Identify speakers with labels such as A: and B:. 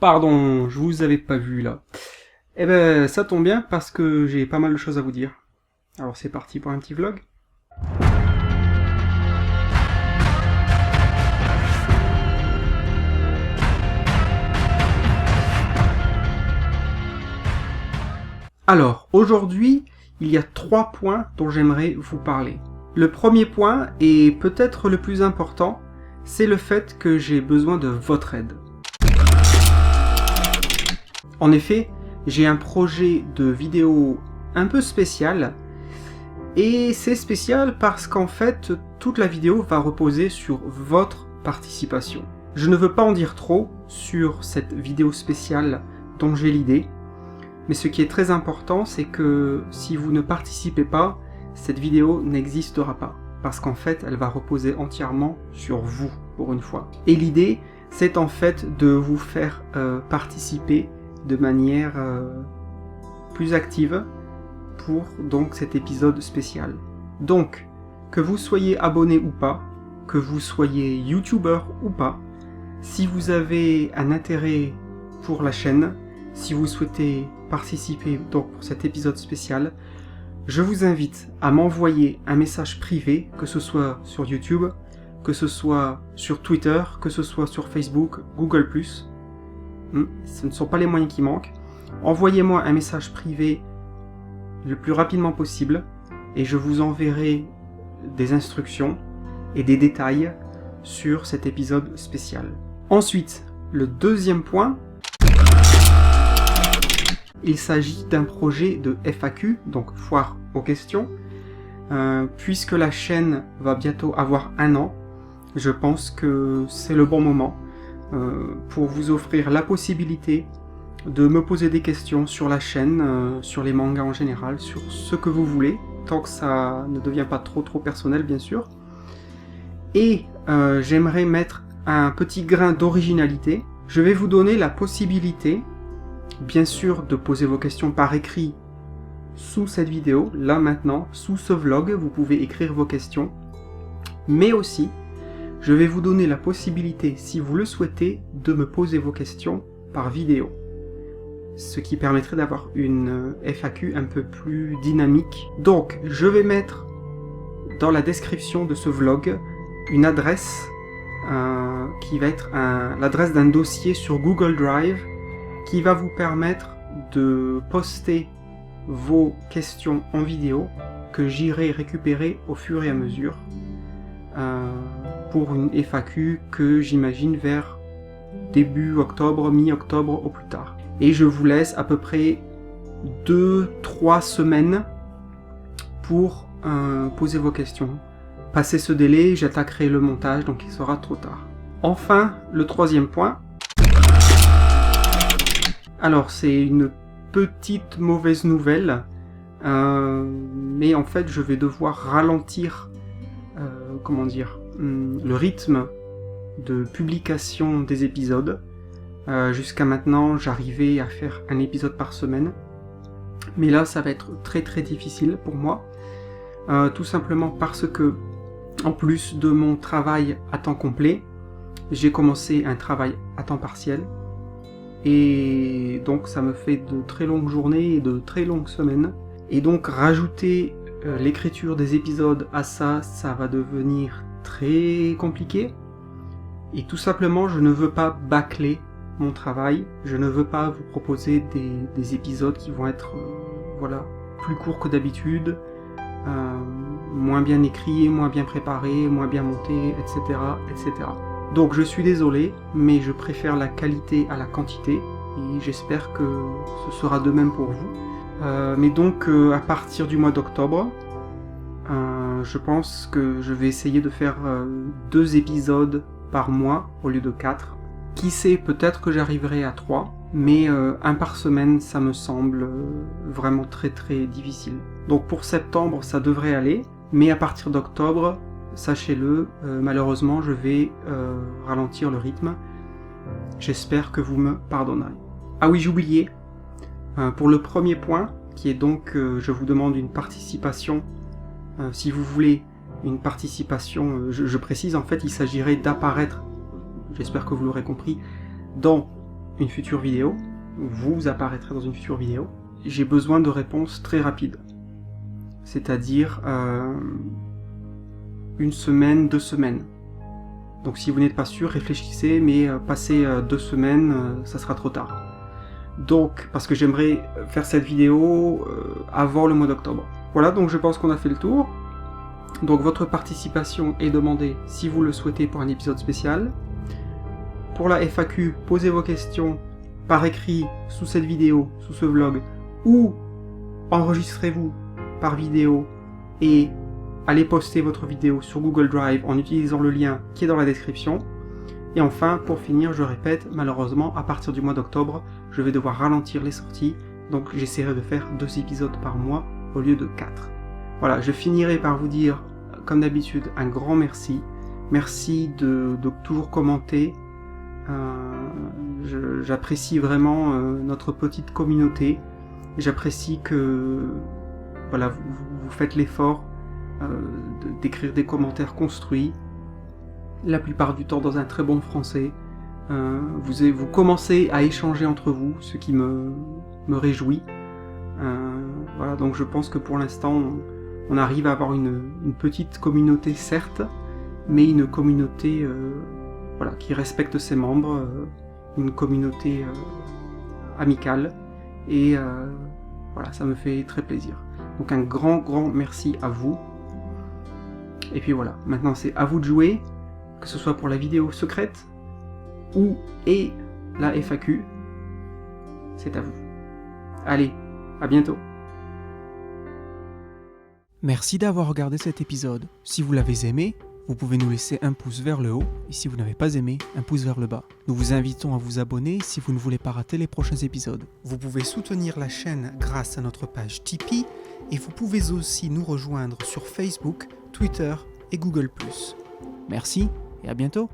A: Pardon, je vous avais pas vu là. Eh ben, ça tombe bien parce que j'ai pas mal de choses à vous dire. Alors c'est parti pour un petit vlog. Alors, aujourd'hui, il y a 3 points dont j'aimerais vous parler. Le premier point, et peut-être le plus important, c'est le fait que j'ai besoin de votre aide. En effet, j'ai un projet de vidéo un peu spécial, et c'est spécial parce qu'en fait, toute la vidéo va reposer sur votre participation. Je ne veux pas en dire trop sur cette vidéo spéciale dont j'ai l'idée, mais ce qui est très important, c'est que si vous ne participez pas, cette vidéo n'existera pas. Parce qu'en fait, elle va reposer entièrement sur vous, pour une fois. Et l'idée, c'est en fait de vous faire participer de manière plus active pour donc cet épisode spécial. Donc, que vous soyez abonné ou pas, que vous soyez youtubeur ou pas, si vous avez un intérêt pour la chaîne, si vous souhaitez participer donc pour cet épisode spécial, je vous invite à m'envoyer un message privé, que ce soit sur YouTube, que ce soit sur Twitter, que ce soit sur Facebook, Google+. Ce ne sont pas les moyens qui manquent. Envoyez-moi un message privé le plus rapidement possible et je vous enverrai des instructions et des détails sur cet épisode spécial. Ensuite, le deuxième point, il s'agit d'un projet de FAQ, donc foire aux questions. Puisque la chaîne va bientôt avoir 1 an, je pense que c'est le bon moment pour vous offrir la possibilité de me poser des questions sur la chaîne, sur les mangas en général, sur ce que vous voulez, tant que ça ne devient pas trop personnel bien sûr. Et j'aimerais mettre un petit grain d'originalité. Je vais vous donner la possibilité, bien sûr, de poser vos questions par écrit sous cette vidéo, là maintenant, sous ce vlog, vous pouvez écrire vos questions. Mais aussi, je vais vous donner la possibilité, si vous le souhaitez, de me poser vos questions par vidéo. Ce qui permettrait d'avoir une FAQ un peu plus dynamique. Donc, je vais mettre dans la description de ce vlog une adresse qui va être l'adresse d'un dossier sur Google Drive qui va vous permettre de poster vos questions en vidéo que j'irai récupérer au fur et à mesure pour une FAQ que j'imagine vers début octobre, mi-octobre au plus tard. Et je vous laisse à peu près 2-3 semaines pour poser vos questions. Passé ce délai, j'attaquerai le montage, donc il sera trop tard. Enfin, le troisième point. Alors, c'est une petite mauvaise nouvelle, mais en fait, je vais devoir ralentir, le rythme de publication des épisodes. Jusqu'à maintenant, j'arrivais à faire un épisode par semaine, mais là, ça va être très difficile pour moi, tout simplement parce que, en plus de mon travail à temps complet, j'ai commencé un travail à temps partiel, et donc ça me fait de très longues journées et de très longues semaines, et donc rajouter l'écriture des épisodes à ça va devenir très compliqué, et tout simplement, je ne veux pas bâcler mon travail, je ne veux pas vous proposer des épisodes qui vont être plus courts que d'habitude, moins bien écrits, moins bien préparés, moins bien montés, etc. Donc je suis désolé, mais je préfère la qualité à la quantité, et j'espère que ce sera de même pour vous. Mais donc à partir du mois d'octobre, je pense que je vais essayer de faire 2 épisodes par mois au lieu de 4. Qui sait, peut-être que j'arriverai à 3, mais 1 par semaine, ça me semble vraiment très difficile. Donc pour septembre, ça devrait aller, mais à partir d'octobre, sachez-le, malheureusement, je vais ralentir le rythme. J'espère que vous me pardonnerez. Ah oui, j'oubliais, pour le premier point, qui est donc, je vous demande une participation, si vous voulez une participation, je précise, en fait, il s'agirait d'apparaître, j'espère que vous l'aurez compris, dans une future vidéo, vous apparaîtrez dans une future vidéo, j'ai besoin de réponses très rapides. C'est-à-dire 1 semaine, 2 semaines. Donc si vous n'êtes pas sûr, réfléchissez, mais passé 2 semaines, ça sera trop tard. Donc, parce que j'aimerais faire cette vidéo avant le mois d'octobre. Voilà, donc je pense qu'on a fait le tour. Donc votre participation est demandée si vous le souhaitez pour un épisode spécial. Pour la FAQ, posez vos questions par écrit sous cette vidéo, sous ce vlog, ou enregistrez-vous par vidéo et allez poster votre vidéo sur Google Drive en utilisant le lien qui est dans la description. Et enfin, pour finir, je répète, malheureusement, à partir du mois d'octobre, je vais devoir ralentir les sorties, donc j'essaierai de faire 2 épisodes par mois au lieu de 4. Voilà, je finirai par vous dire, comme d'habitude, un grand merci. Merci de toujours commenter. J'apprécie vraiment notre petite communauté. J'apprécie que voilà, vous faites l'effort d'écrire des commentaires construits, la plupart du temps dans un très bon français. Vous commencez à échanger entre vous, ce qui me réjouit. Voilà, donc je pense que pour l'instant, on arrive à avoir une petite communauté, certes, mais une communauté voilà, qui respecte ses membres, une communauté amicale, et voilà, ça me fait très plaisir. Donc un grand merci à vous. Et puis voilà, maintenant c'est à vous de jouer, que ce soit pour la vidéo secrète ou la FAQ, c'est à vous. Allez, à bientôt.
B: Merci d'avoir regardé cet épisode. Si vous l'avez aimé, vous pouvez nous laisser un pouce vers le haut, et si vous n'avez pas aimé, un pouce vers le bas. Nous vous invitons à vous abonner si vous ne voulez pas rater les prochains épisodes. Vous pouvez soutenir la chaîne grâce à notre page Tipeee, et vous pouvez aussi nous rejoindre sur Facebook, Twitter et Google+. Merci et à bientôt.